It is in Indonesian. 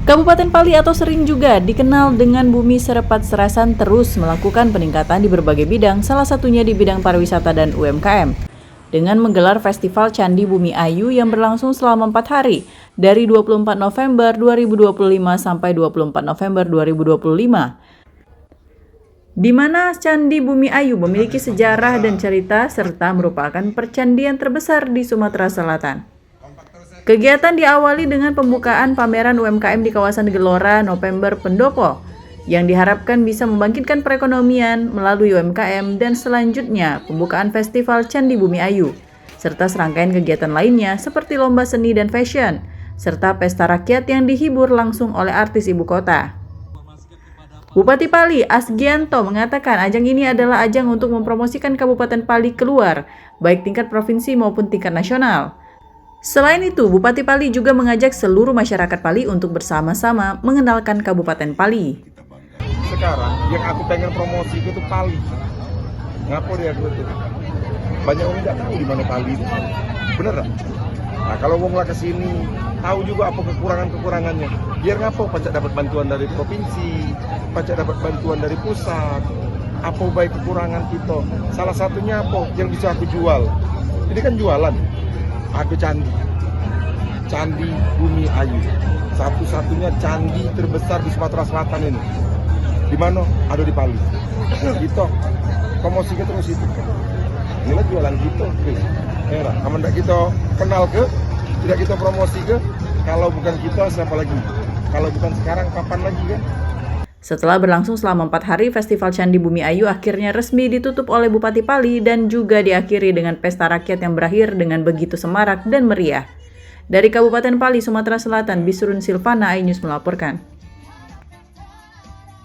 Kabupaten Pali atau sering juga dikenal dengan Bumi Serepat Serasan terus melakukan peningkatan di berbagai bidang, salah satunya di bidang pariwisata dan UMKM. Dengan menggelar Festival Candi Bumi Ayu yang berlangsung selama 4 hari, dari 24 November 2025 sampai 24 November 2025. Di mana Candi Bumi Ayu memiliki sejarah dan cerita serta merupakan percandian terbesar di Sumatera Selatan. Kegiatan diawali dengan pembukaan pameran UMKM di kawasan Gelora November Pendopo yang diharapkan bisa membangkitkan perekonomian melalui UMKM dan selanjutnya pembukaan Festival Candi Bumi Ayu serta serangkaian kegiatan lainnya seperti lomba seni dan fashion serta pesta rakyat yang dihibur langsung oleh artis ibu kota. Bupati Pali Asgianto mengatakan ajang ini adalah ajang untuk mempromosikan Kabupaten Pali keluar baik tingkat provinsi maupun tingkat nasional. Selain itu, Bupati Pali juga mengajak seluruh masyarakat Pali untuk bersama-sama mengenalkan Kabupaten Pali. Sekarang yang aku pengen promosi itu Pali. Ngapa dia gitu? Banyak orang tidak tahu di mana Pali itu. Bener tak? Nah kalau wong lah kesini tahu juga apa kekurangannya. Biar ngapa pajak dapat bantuan dari provinsi, pajak dapat bantuan dari pusat. Apa baik kekurangan kita? Salah satunya apa yang bisa aku jual? Ini kan jualan. Aku Candi Bumi Ayu, satu-satunya candi terbesar di Sumatera Selatan ini. Di mana? Ada di Pali. Gitu, promosi kita terus itu. Inilah jualan kita. Era, kamu tidak kita kenal ke, tidak kita promosi ke. Kalau bukan kita, siapa lagi? Kalau bukan sekarang, kapan lagi kan? Setelah berlangsung selama 4 hari, Festival Candi Bumi Ayu akhirnya resmi ditutup oleh Bupati Pali dan juga diakhiri dengan pesta rakyat yang berakhir dengan begitu semarak dan meriah. Dari Kabupaten Pali, Sumatera Selatan, Bisrun Silvana, iNews melaporkan.